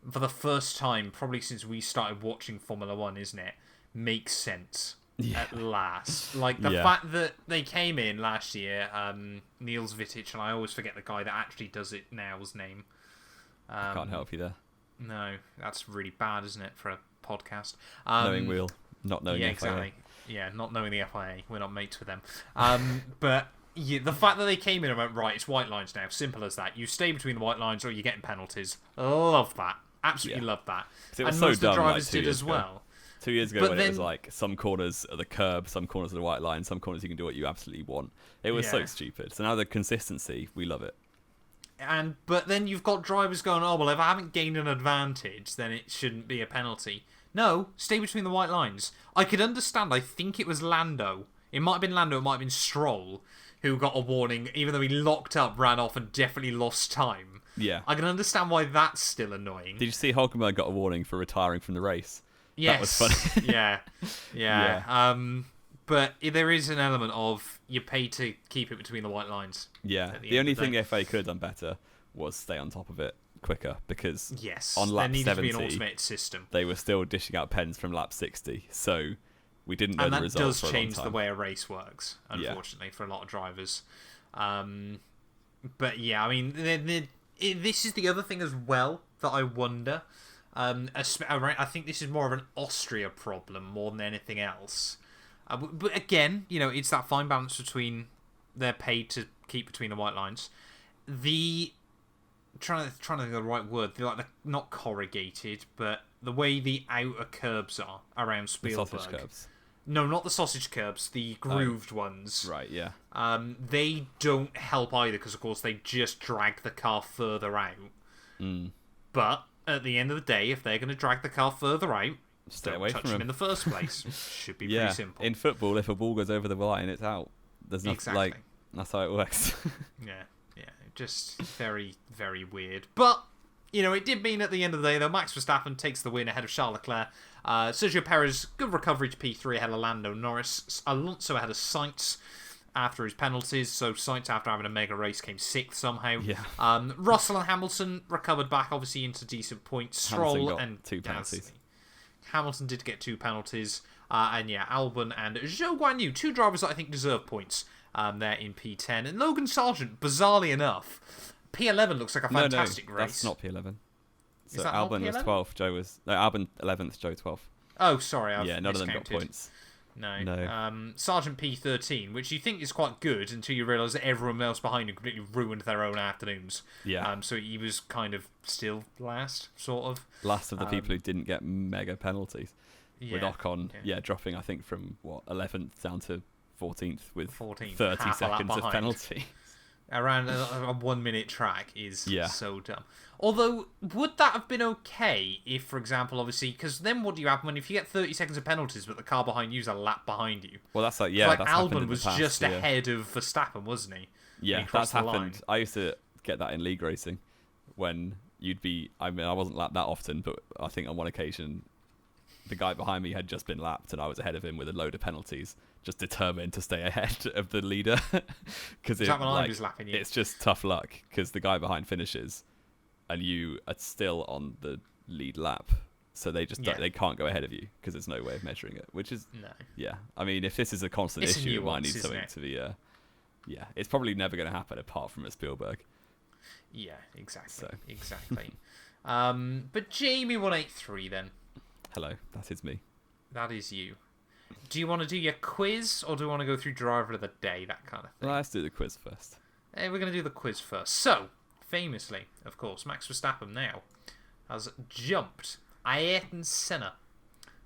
for the first time, probably since we started watching Formula 1, isn't it, makes sense at last. Like, the fact that they came in last year, Niels Vittich, and I always forget the guy that actually does it now's name. I can't help you there. No, that's really bad, isn't it, for a podcast? Knowing wheel, not knowing the FIA. Exactly. Yeah, not knowing the FIA. We're not mates with them. But... yeah, the fact that they came in and went, right, it's white lines now. Simple as that. You stay between the white lines or you're getting penalties. Love that. Absolutely love that. It was and so most dumb, of the drivers like, 2 did years as ago. well. 2 years ago, But when then, it was like some corners are the curb, some corners are the white line, some corners you can do what you absolutely want. It was so stupid. So now the consistency, we love it. But then you've got drivers going, oh, well, if I haven't gained an advantage, then it shouldn't be a penalty. No, stay between the white lines. I could understand, I think it was Lando. It might have been Lando, it might have been Stroll, who got a warning, even though he locked up, ran off, and definitely lost time. Yeah. I can understand why that's still annoying. Did you see Hulkenberg got a warning for retiring from the race? Yes. That was funny. Yeah. But there is an element of you pay to keep it between the white lines. Yeah. The only thing the FA could have done better was stay on top of it quicker, because on lap 70, to be an automated system. They were still dishing out pens from lap 60. So We didn't know and the that results does for a long change time. the way a race works, unfortunately, for a lot of drivers. But yeah, I mean, this is the other thing as well that I wonder. I think this is more of an Austria problem more than anything else. But again, it's that fine balance between they're paid to keep between the white lines. Trying to think of the right word. They're not corrugated, but the way the outer curbs are around Spielberg. The sausage curbs. No, not the sausage curbs. The grooved ones. Right. Yeah. They don't help either because, of course, they just drag the car further out. But at the end of the day, if they're going to drag the car further out, stay don't away touch from them them in the first place. Should be pretty simple. In football, if a ball goes over the line, it's out. There's nothing Exactly. that's how it works. Yeah. Just very, very weird. But, it did mean at the end of the day, though, Max Verstappen takes the win ahead of Charles Leclerc. Sergio Perez, good recovery to P3 ahead of Lando Norris. Alonso ahead of Sainz after his penalties. So Sainz, after having a mega race, came 6th somehow. Yeah. Russell and Hamilton recovered back, obviously, into decent points. Stroll got and 2 penalties. Hamilton did get 2 penalties. And yeah, Albon and Zhou Guanyu, 2 drivers that I think deserve points. There in P10. And Logan Sargent, bizarrely enough, P11 looks like a fantastic race. That's not P11. So Is that Albon not was P11? 12th, Albon 11th, Joe 12th. Oh, sorry, I've none of them got miscounted. points. No. Sergeant P13, which you think is quite good until you realise that everyone else behind him completely ruined their own afternoons. Yeah. So he was kind of still last, sort of. Last of the people who didn't get mega penalties. Yeah. With Ocon, dropping, I think, from 11th down to 14th with 14th, 30 half a lap seconds of behind. penalty. Around a 1 minute track is Yeah. so dumb. Although, would that have been okay if, for example, obviously, because then what do you happen when if you get 30 seconds of penalties but the car behind you is a lap behind you? Well, that's that's Albon happened in was the past, just ahead of Verstappen, wasn't he? Yeah, that's happened. I used to get that in league racing when you'd be, I wasn't lapped that often, but I think on one occasion the guy behind me had just been lapped and I was ahead of him with a load of penalties, just determined to stay ahead of the leader. Because I was lapping you? It's just tough luck because the guy behind finishes and you are still on the lead lap. So they can't go ahead of you because there's no way of measuring it, which is... No. Yeah. I mean, if this is a constant issue, it might need something to be... yeah, it's probably never going to happen apart from at Spielberg. Yeah, exactly. Exactly. But Jamie183 then. Hello, that is me. That is you. Do you want to do your quiz, or do you want to go through driver of the day, that kind of thing? Well, let's do the quiz first. We're going to do the quiz first. So, famously, of course, Max Verstappen now has jumped Ayrton Senna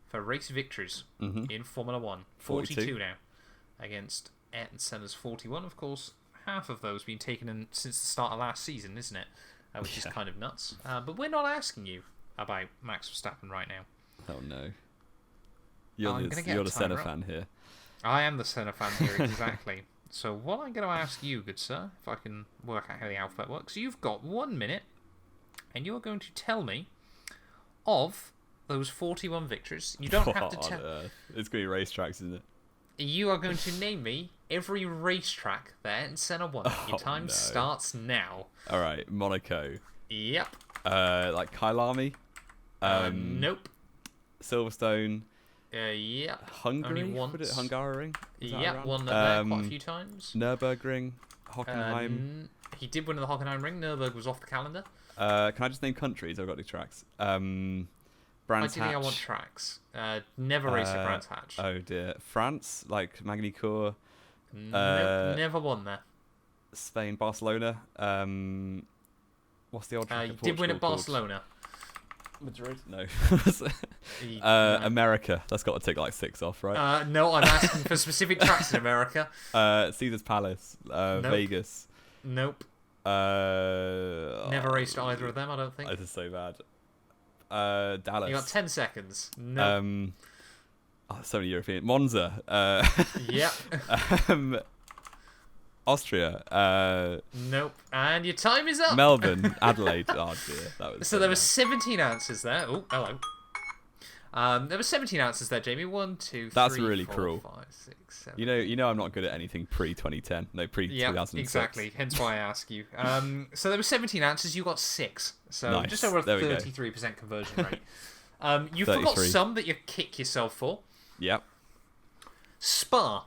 for race victories in Formula 1. 42 now against Ayrton Senna's 41. Of course, half of those being taken in since the start of last season, isn't it? Which is kind of nuts. But we're not asking you about Max Verstappen right now. Oh no. You're the Senna fan here. I am the Senna fan here, exactly. So what I'm going to ask you, good sir, if I can work out how the alphabet works, you've got 1 minute, and you're going to tell me of those 41 victories. You don't have to tell... It's going to be racetracks, isn't it? You are going to name me every racetrack that Ayrton Senna won. Your time starts now. All right, Monaco. Yep. Like Kyalami. Nope. Silverstone. Yep. Hungary. Only once. Hungaroring. Yep. Won that there quite a few times. Nürburgring. Hockenheim. He did win in the Hockenheim ring. Nürburg was off the calendar. Can I just name countries? I've got the tracks. Brands Hatch. Ideally, I want tracks. Never raced at Brands Hatch. Oh dear. France, like Magny-Cours. Nope, never won there. Spain, Barcelona. What's the old track? He did win at Barcelona. Madrid? No. America. That's got to take like 6 off, right? No, I'm asking for specific tracks in America. Caesar's Palace. Vegas. Nope. Never raced either of them, I don't think. This is so bad. Dallas. You got 10 seconds. No. So many European. Monza. Yep. Austria. Nope. And your time is up. Melbourne. Adelaide. Oh dear. That was so there were 17 answers there. Oh, hello. There were 17 answers there, Jamie. 1, 2, 3, That's really 4, cruel. 5, 6, 7. You know I'm not good at anything pre-2010. No, pre-2006. Yeah, exactly. Hence why I ask you. So there were 17 answers. You got 6. So nice. just over a There 33% conversion rate. You forgot some that you kick yourself for. Yep. Spa,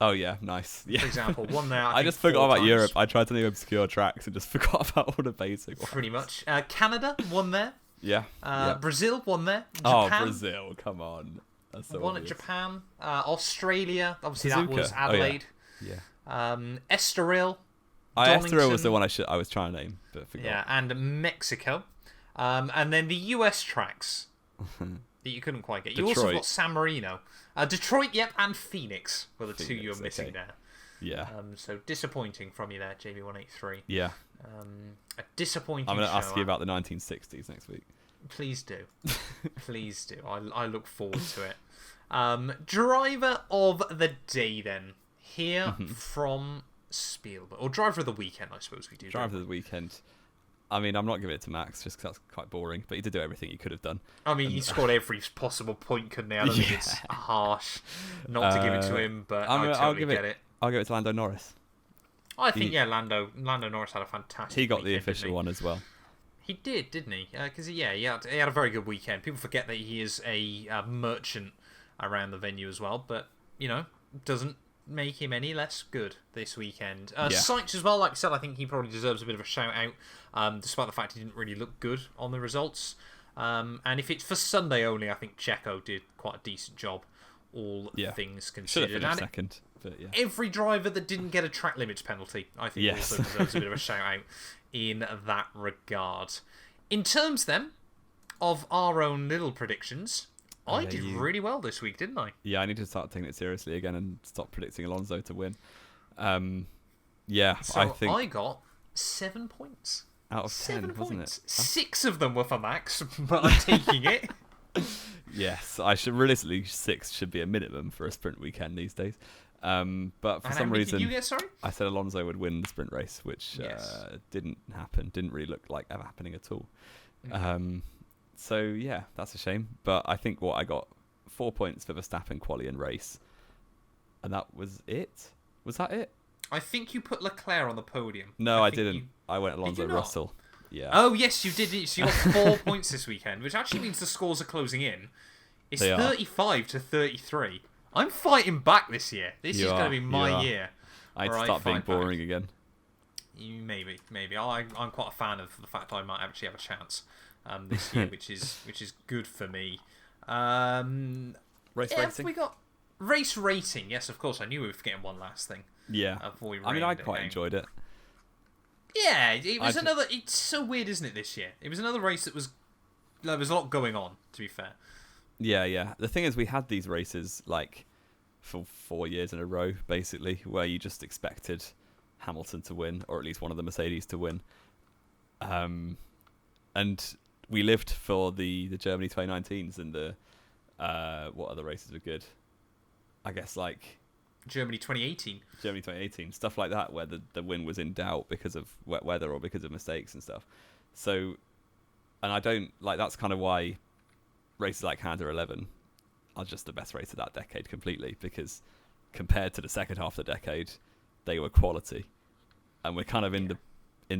Oh yeah, nice. Yeah. for example, won there. I think, just forgot 4 about times. Europe. I tried to name obscure tracks and just forgot about all the basic ones. Pretty much. Canada won there. Yeah. Yeah. Brazil won there. Oh, Japan Brazil! Come on. That's so won obvious. at Japan. Australia, obviously that Suzuka. was Oh, yeah. Adelaide. Yeah. Estoril. Estoril was the Donington. one I was trying to name, but forgot. Yeah, and Mexico. And then the US tracks that you couldn't quite get. You also Detroit. got San Marino. Detroit, yep, and Phoenix were the two Phoenix, you were missing okay. there. Yeah. So disappointing from you there, Jamie183. Yeah. A disappointing I'm going to show. ask you about the 1960s next week. Please do. Please do. I look forward to it. Driver of the day then. Here from Spielberg. Or driver of the weekend, I suppose we do. Driver of the weekend. I mean, I'm not giving it to Max just because that's quite boring, but he did do everything he could have done. I mean, he scored every possible point, couldn't he? I don't think it's harsh not to give it to him, but I totally get it. I'll give it to Lando Norris. I think, Lando Norris had a fantastic He got the weekend, official didn't he? one as well. He did, didn't he? Because, he had a very good weekend. People forget that he is a merchant around the venue as well, but, doesn't make him any less good this weekend. Sainz as well, like I said, I think he probably deserves a bit of a shout out, despite the fact he didn't really look good on the results. And if it's for Sunday only, I think Checo did quite a decent job, all things Should considered. have finished second, but yeah. Every driver that didn't get a track limits penalty, I think also deserves a bit of a shout out in that regard. In terms then of our own little predictions, I did really well this week, didn't I? Yeah, I need to start taking it seriously again and stop predicting Alonso to win. So I think I got 7 points. out of 10, 7 wasn't points. it? 6 of them were for Max, but I'm taking it. Yes, I should realistically 6 should be a minimum for a sprint weekend these days. But for some reason, did you get, sorry? I said Alonso would win the sprint race, which didn't happen. Didn't really look like ever happening at all. So yeah, that's a shame. But I think I got 4 points for Verstappen quali and race, and that was it. Was that it? I think you put Leclerc on the podium. No, I didn't. I went Alonso you not? Russell. Yeah. Oh yes, you did. So you got 4 points this weekend, which actually means the scores are closing in. It's They are. 35 to 33. I'm fighting back this year. This is going to be my year. I need to where start being fight back. boring again. Maybe. I'm quite a fan of the fact I might actually have a chance this year, which is good for me. Race racing. We got race rating. Yes, of course. I knew we were forgetting one last thing. Yeah. I mean, I quite enjoyed it. Yeah, it was another. It's so weird, isn't it? This year, it was another race that was. There was a lot going on. To be fair. Yeah. The thing is, we had these races like for 4 years in a row, basically, where you just expected Hamilton to win, or at least one of the Mercedes to win. And we lived for the Germany 2019s and the what other races were good? I guess like Germany 2018. Germany 2018, stuff like that, where the win was in doubt because of wet weather or because of mistakes and stuff. So, and I don't like that's kind of why races like Canada 11 are just the best race of that decade completely, because compared to the second half of the decade, they were quality, and we're kind of in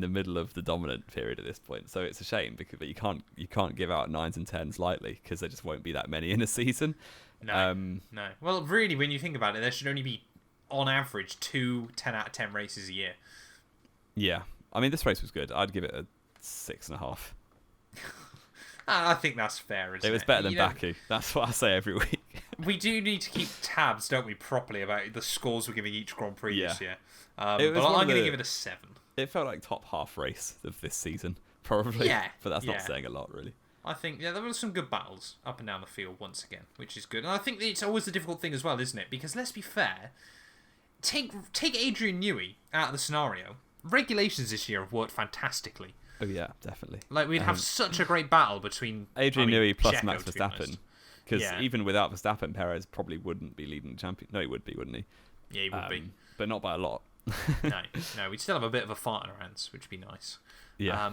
the middle of the dominant period at this point. So it's a shame because you can't give out 9s and 10s lightly, because there just won't be that many in a season. No. Well, really, when you think about it, there should only be, on average, 2 10 out of 10 races a year. Yeah. I mean, this race was good. I'd give it a 6.5. I think that's fair, isn't it? It was better than Baku. That's what I say every week. We do need to keep tabs, don't we, properly about the scores we're giving each Grand Prix this year. But I'm going to give it a 7. It felt like top half race of this season, probably. Yeah. But that's not saying a lot, really. I think, there were some good battles up and down the field once again, which is good. And I think it's always the difficult thing as well, isn't it? Because let's be fair, take Adrian Newey out of the scenario. Regulations this year have worked fantastically. Oh yeah, definitely. Like, we'd have such a great battle between Adrian Newey plus Checo, Max Verstappen. Because even without Verstappen, Perez probably wouldn't be leading the champion. No, he would be, wouldn't he? Yeah, he would be. But not by a lot. No, we'd still have a bit of a fight on our hands, which would be nice. Yeah.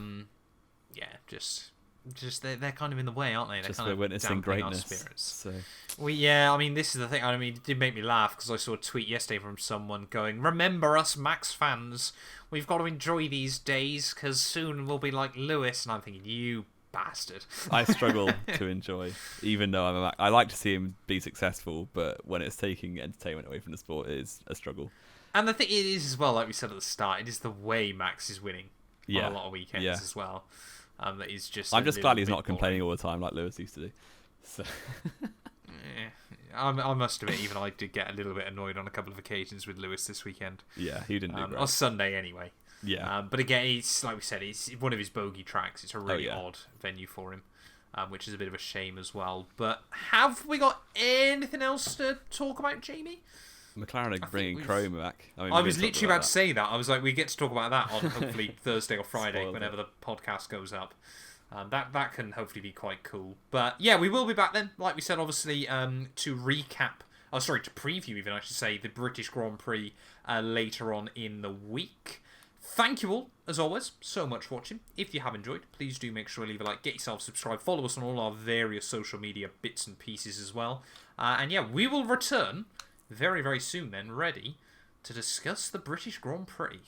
Just they're kind of in the way, aren't they? They're just kind we're of witnessing dampening greatness. our spirits. So. I mean, this is the thing. I mean, it did make me laugh because I saw a tweet yesterday from someone going, "Remember us, Max fans. We've got to enjoy these days because soon we'll be like Lewis." And I'm thinking, you bastard. I struggle to enjoy, even though I like to see him be successful, but when it's taking entertainment away from the sport, it is a struggle. And the thing it is as well, like we said at the start, it is the way Max is winning on a lot of weekends as well. That is just. I'm just glad he's not complaining all the time like Lewis used to do. So. I must admit, even I did get a little bit annoyed on a couple of occasions with Lewis this weekend. Yeah, he didn't do great. On Sunday anyway. Yeah. But again, it's like we said, it's one of his bogey tracks. It's a really odd venue for him, which is a bit of a shame as well. But have we got anything else to talk about, Jamie? McLaren are bringing Chrome back. I was literally about to say that. I was like, we get to talk about that on hopefully Thursday or Friday, whenever the podcast goes up. That can hopefully be quite cool. But yeah, we will be back then, like we said, obviously, to recap. Oh, sorry, to preview even, I should say, the British Grand Prix later on in the week. Thank you all, as always, so much for watching. If you have enjoyed, please do make sure to leave a like, get yourself subscribed, follow us on all our various social media bits and pieces as well. And yeah, we will return very, very soon then, ready to discuss the British Grand Prix.